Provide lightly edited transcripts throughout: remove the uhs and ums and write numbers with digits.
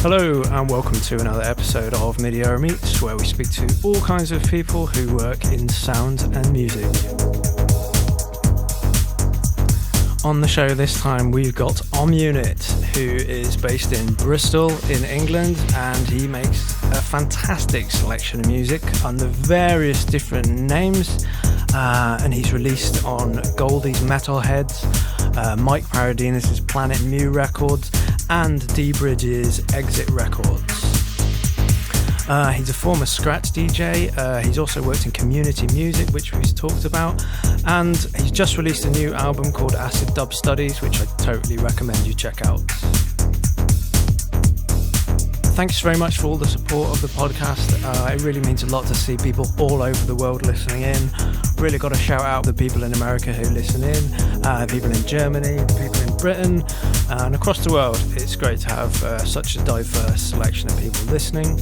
Hello and welcome to another episode of midierror Meets, where we speak to all kinds of people who work in sound and music. On the show this time we've got Unit, who is based in Bristol in England, and he makes a fantastic selection of music under various different names, and he's released on Goldie Metalheadz, Mike Paradinas' Planet Mu Records, and D Bridges' Exit Records. He's a former scratch DJ. He's also worked in community music, which we've talked about, and he's just released a new album called Acid Dub Studies, which I totally recommend you check out. Thanks very much for all the support of the podcast. It really means a lot to see people all over the world listening in. Really got to shout out the people in America who listen in, people in Germany, people in Britain, and across the world. It's great to have such a diverse selection of people listening.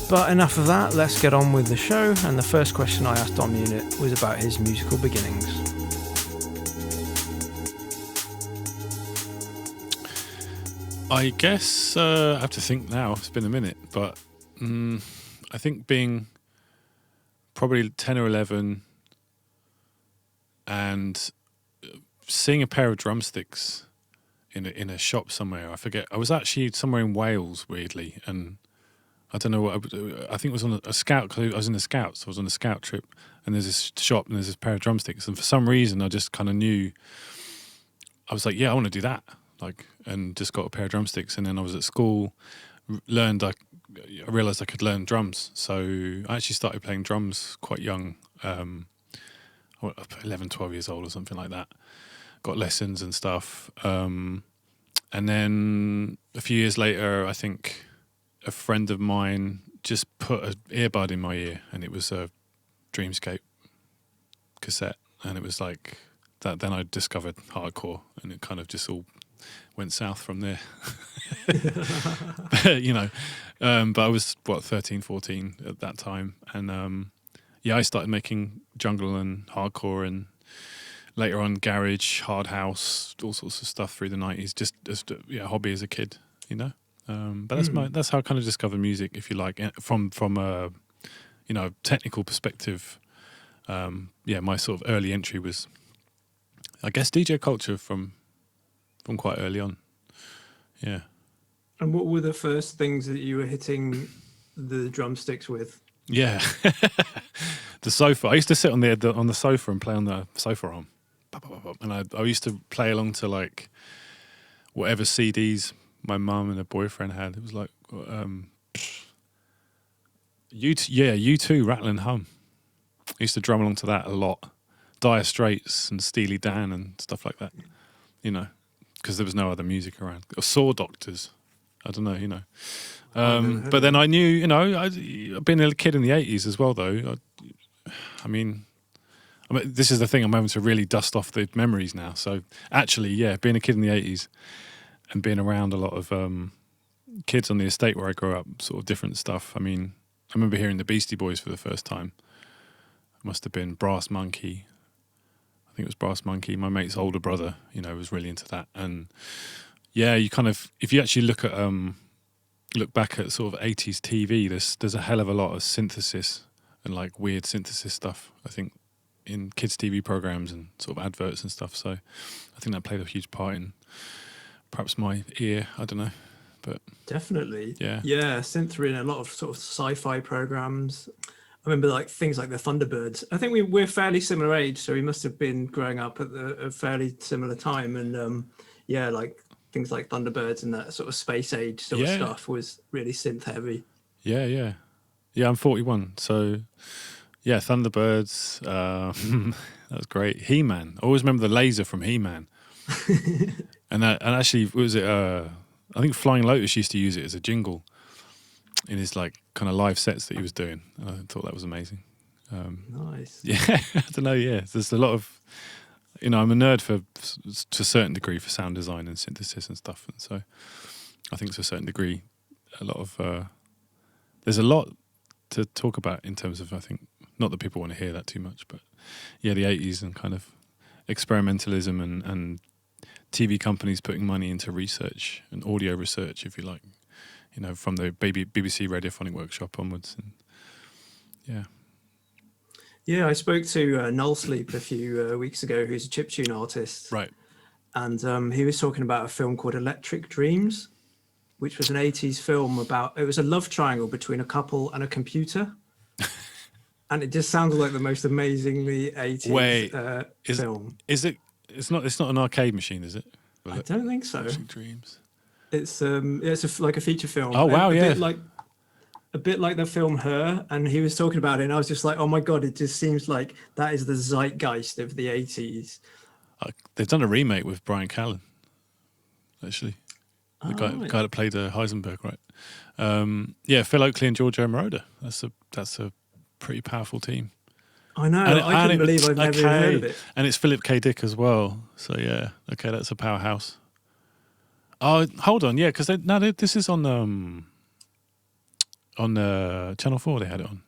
But enough of that, let's get on with the show. And the first question I asked Unit was about his musical beginnings. I guess I have to think now. It's been a minute, but I think being probably 10 or 11 and seeing a pair of drumsticks in a shop somewhere. I forget. I was actually somewhere in Wales, weirdly, and I don't know what. I think it was on a scout. Cause I was in the Scouts. I was on a scout trip, and there's this shop and there's this pair of drumsticks, and for some reason I just kind of knew. I was like, yeah, I want to do that. And just got a pair of drumsticks, and then I was at school, I realised I could learn drums, so I actually started playing drums quite young, 11, 12 years old or something like that. Got lessons and stuff, and then a few years later, I think a friend of mine just put an earbud in my ear, and it was a Dreamscape cassette, and it was like that. Then I discovered hardcore, and it kind of just all went south from there. But I was 13, 14 at that time, and I started making jungle and hardcore, and later on garage, hard house, all sorts of stuff through the 90s, just a hobby as a kid, but that's how I kind of discovered music, if you like, from a technical perspective. My sort of early entry was, I guess, DJ culture from quite early on. Yeah. And what were the first things that you were hitting the drumsticks with? Yeah. The sofa. I used to sit on the sofa and play on the sofa arm. And I used to play along to like whatever CDs my mum and her boyfriend had. It was like U2 Rattle and Hum. I used to drum along to that a lot. Dire Straits and Steely Dan and stuff like that. Because there was no other music around. Or Saw Doctors. I don't know, but then I knew, I've been a kid in the 80s as well, though. I mean, this is the thing, I'm having to really dust off the memories now. So actually, being a kid in the 80s and being around a lot of kids on the estate where I grew up, sort of different stuff. I mean, I remember hearing the Beastie Boys for the first time. It must have been Brass Monkey. I think it was Brass Monkey. My mate's older brother, was really into that. And you kind of, if you actually look back at sort of 80s TV, there's a hell of a lot of synthesis and like weird synthesis stuff, I think, in kids' TV programs and sort of adverts and stuff. So I think that played a huge part in perhaps my ear. I don't know, but definitely, yeah, synths were in a lot of sort of sci-fi programs. I remember like things like the Thunderbirds. I think we're fairly similar age, so we must have been growing up at a fairly similar time. And like things like Thunderbirds and that sort of space age sort of stuff was really synth heavy. Yeah. I'm 41, so Thunderbirds. That was great. He-Man. I always remember the laser from He-Man. and actually, was it? I think Flying Lotus used to use it as a jingle in his like kind of live sets that he was doing. I thought that was amazing. Nice. Yeah, I don't know. Yeah, there's a lot of, I'm a nerd to a certain degree for sound design and synthesis and stuff, and so I think to a certain degree, a lot of there's a lot to talk about in terms of, I think, not that people want to hear that too much, but the 80s and kind of experimentalism and TV companies putting money into research and audio research, if you like, you know, from the BBC Radiophonic Workshop onwards. And yeah. Yeah, I spoke to Nullsleep a few weeks ago, who's a chiptune artist. Right. And he was talking about a film called Electric Dreams, which was an 80s film it was a love triangle between a couple and a computer. And it just sounded like the most amazingly 80s film. It's not an arcade machine, is it? I don't think so. Electric Dreams. It's like a feature film. Oh wow, yeah. A bit like the film Her, and he was talking about it, and I was just like, oh my god, it just seems like that is the zeitgeist of the 80s. They've done a remake with Brian Callen, actually. The guy that played Heisenberg, right? Phil Oakley and Giorgio Moroder. That's a pretty powerful team. I know. I couldn't believe I've never even heard of it. And it's Philip K. Dick as well. So yeah, okay, that's a powerhouse. Oh, hold on, yeah, because this is on Channel 4. They had it on.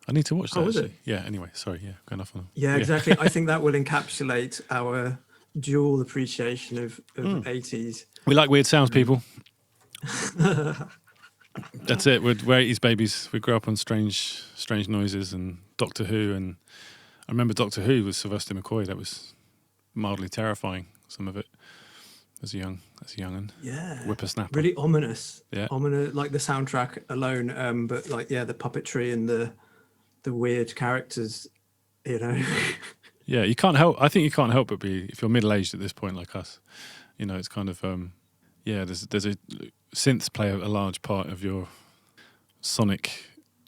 I need to watch that. Was it? Yeah. Anyway, sorry. Yeah, going off on. Yeah, exactly. I think that will encapsulate our dual appreciation of 80s. We like weird sounds, people. That's it. We're 80s babies. We grew up on strange noises and Doctor Who. And I remember Doctor Who with Sylvester McCoy. That was mildly terrifying. Some of it as a young'un. Yeah. Whippersnapper. Really ominous. Yeah. Ominous, like the soundtrack alone. But like, yeah, the puppetry and the weird characters, you know. Yeah, you can't help. I think you can't help but be, if you're middle aged at this point like us, you know, it's kind of there's a synths play a large part of your sonic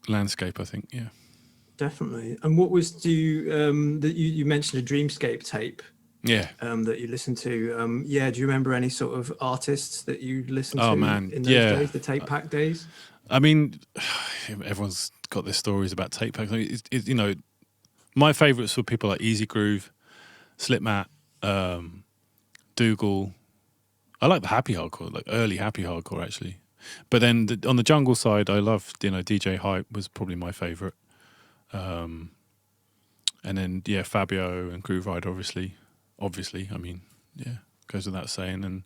landscape, I think. Yeah, definitely. And what was that you mentioned a Dreamscape tape? Yeah. That you listened to. Do you remember any sort of artists that you listened to in those days, the tape pack days? I mean, everyone's got their stories about tape packs. I mean, you know, my favourites were people like Easy Groove, Slipmat, Dougal. I like the happy hardcore, like early happy hardcore actually. But then on the jungle side, I loved, you know, DJ Hype was probably my favourite. And then Fabio and Groove Rider, obviously. I mean, yeah, goes without saying. And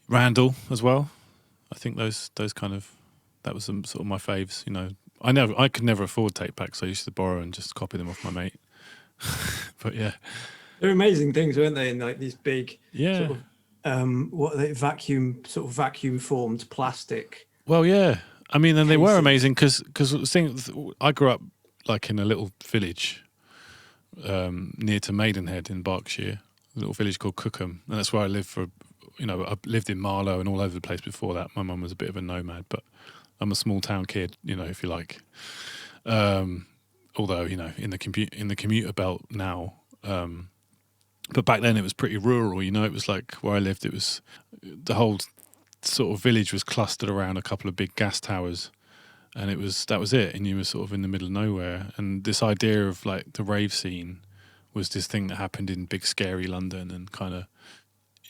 Randall as well. I think that was some sort of my faves. You know, I could never afford tape packs, so I used to borrow and just copy them off my mate. But yeah, they're amazing things, weren't they? In like these big, sort of, vacuum formed plastic. Well, yeah. I mean, and they were amazing because I grew up like in a little village near to Maidenhead in Berkshire, a little village called Cookham, and that's where I lived for. You know, I lived in Marlow and all over the place before that. My mum was a bit of a nomad, but I'm a small town kid, you know, if you like. Although, you know, in the commuter belt now. But back then it was pretty rural, you know. It was like where I lived, it was the whole sort of village was clustered around a couple of big gas towers, and that was it. And you were sort of in the middle of nowhere. And this idea of like the rave scene was this thing that happened in big scary London and kind of.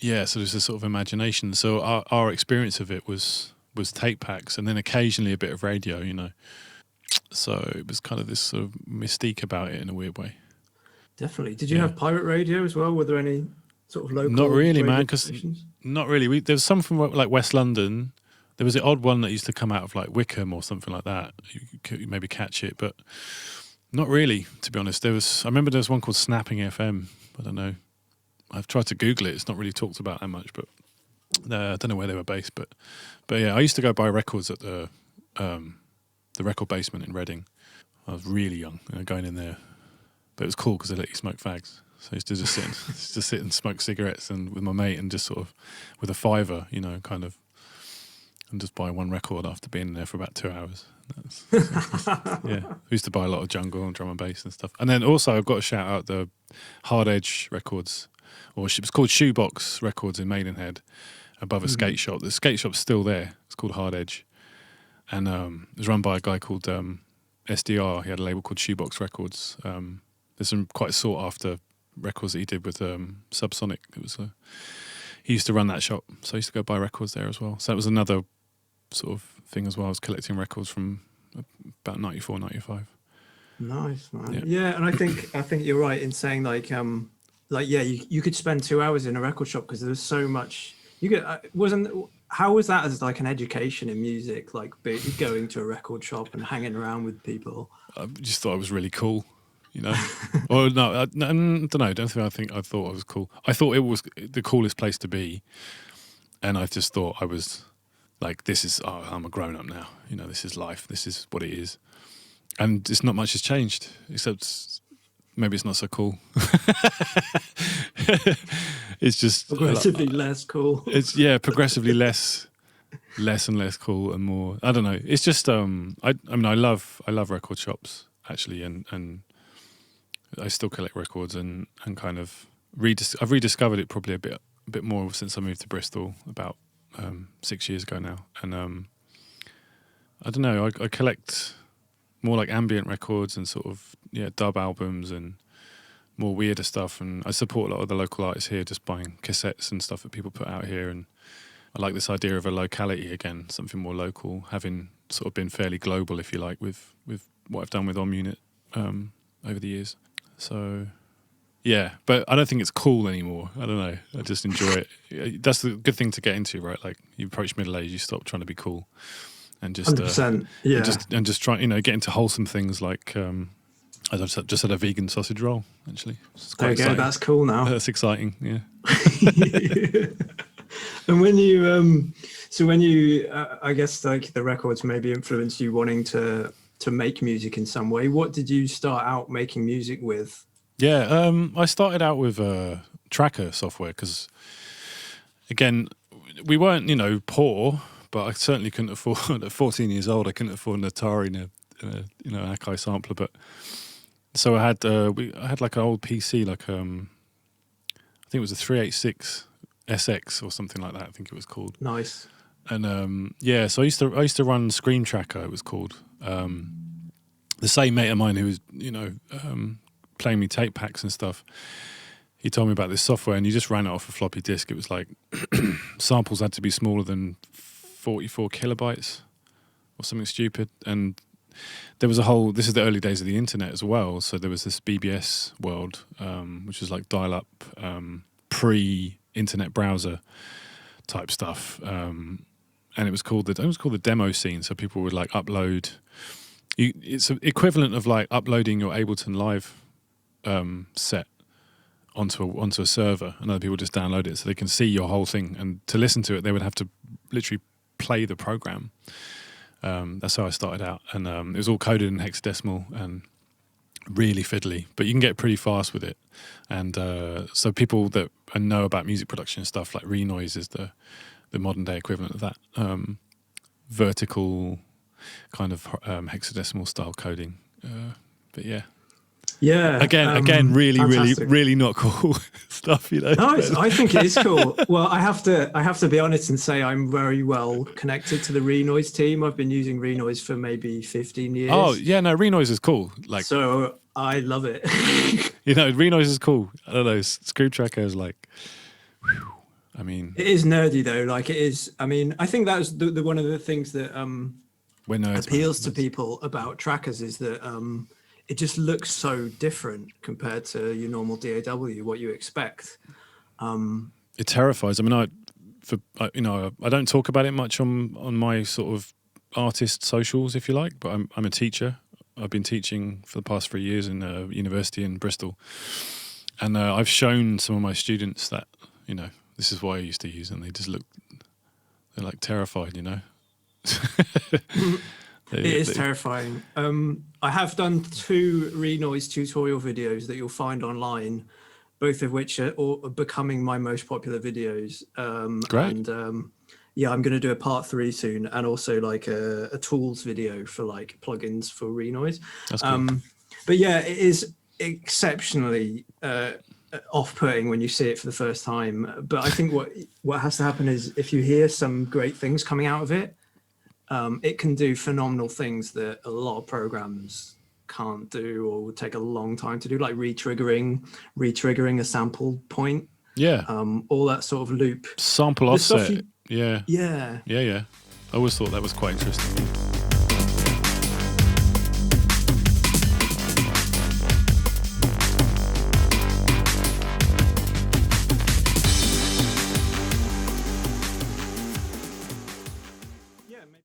Yeah, so there's a sort of imagination. So our experience of it was tape packs and then occasionally a bit of radio, you know. So it was kind of this sort of mystique about it in a weird way. Definitely. Did you have pirate radio as well? Were there any sort of local? Not really, man, because not really. There was some from like West London. There was an odd one that used to come out of like Wickham or something like that. You could maybe catch it, but not really, to be honest. I remember there was one called Snapping FM. I don't know. I've tried to Google it. It's not really talked about that much, but I don't know where they were based. But yeah, I used to go buy records at the record basement in Reading. I was really young, going in there, but it was cool because they let you smoke fags. So I used to just sit and smoke cigarettes and with my mate and just sort of with a fiver, you know, kind of, and just buy one record after being there for about 2 hours. Yeah, I used to buy a lot of jungle and drum and bass and stuff. And then also I've got to shout out the Hard Edge records. Or it was called Shoebox Records in Maidenhead, above a skate shop. The skate shop's still there. It's called Hard Edge, and it was run by a guy called SDR. He had a label called Shoebox Records. There's some quite sought after records that he did with Subsonic. It was he used to run that shop, so I used to go buy records there as well. So that was another sort of thing as well. I was collecting records from about 94, 95. Nice, man. Yeah, and I think you're right in saying you could spend 2 hours in a record shop because there was so much. You could wasn't how was that as like an education in music, like going to a record shop and hanging around with people? I just thought I was really cool, you know. Or no, I don't know. I think I thought I was cool. I thought it was the coolest place to be, and I just thought I was like, this is, I'm a grown up now. You know, this is life. This is what it is, and it's not much has changed except maybe it's not so cool. It's just progressively less cool. It's progressively less and less cool and more. I don't know. It's just I mean I love record shops actually, and I still collect records and kind of I've rediscovered it probably a bit more since I moved to Bristol about 6 years ago now, and I don't know. I collect more like ambient records and sort of dub albums and more weirder stuff, and I support a lot of the local artists here, just buying cassettes and stuff that people put out here. And I like this idea of a locality again, something more local, having sort of been fairly global, if you like, with what I've done with Om Unit over the years. So yeah, but I don't think it's cool anymore. I don't know. I just enjoy it. That's the good thing to get into, right? Like you approach middle age, you stop trying to be cool, and just 100%, yeah, and just try, get into wholesome things like. I just had a vegan sausage roll, actually. There you go, that's cool now. That's exciting, yeah. And when you, I guess like the records maybe influenced you wanting to make music in some way. What did you start out making music with? Yeah, I started out with tracker software because, again, we weren't, poor, but I certainly couldn't afford, at 14 years old, I couldn't afford an Atari and an Akai sampler, but... So I had like an old PC, like I think it was a 386 SX or something like that. I think it was called. Nice. And so I used to run Scream Tracker. It was called. The same mate of mine who was playing me tape packs and stuff. He told me about this software, and you just ran it off a floppy disk. It was like samples had to be smaller than 44 kilobytes or something stupid, and there was this is the early days of the internet as well, so there was this BBS world, which was like dial-up, pre-internet browser type stuff, and it was called the demo scene. So people would like upload. It's an equivalent of like uploading your Ableton Live set onto a server, and other people just download it so they can see your whole thing. And to listen to it, they would have to literally play the program. That's how I started out, and it was all coded in hexadecimal and really fiddly, but you can get pretty fast with it. And so people that know about music production and stuff, like Renoise is the modern day equivalent of that vertical kind of hexadecimal style coding. But yeah. Yeah. Again, really not cool stuff, No, I think it is cool. Well, I have to be honest and say I'm very well connected to the Renoise team. I've been using Renoise for maybe 15 years. Oh yeah, no, Renoise is cool. Like, so I love it. Renoise is cool. I don't know. Scream Tracker is like, whew, I mean, it is nerdy though. Like it is. I mean, I think that was the one of the things that appeals to people about trackers is that it just looks so different compared to your normal DAW, what you expect. It terrifies. I mean, I don't talk about it much on my sort of artist socials, if you like, but I'm a teacher. I've been teaching for the past 3 years in a university in Bristol. And I've shown some of my students that, this is what I used to use, and they're like terrified, It is terrifying. I have done 2 Renoise tutorial videos that you'll find online, both of which are becoming my most popular videos. Great. And I'm going to do a part 3 soon, and also like a tools video for like plugins for Renoise. That's cool. But yeah, it is exceptionally off-putting when you see it for the first time. But I think what has to happen is if you hear some great things coming out of it, it can do phenomenal things that a lot of programs can't do or would take a long time to do, like retriggering a sample point. Yeah. All that sort of loop. Sample offset. Yeah. Yeah. I always thought that was quite interesting.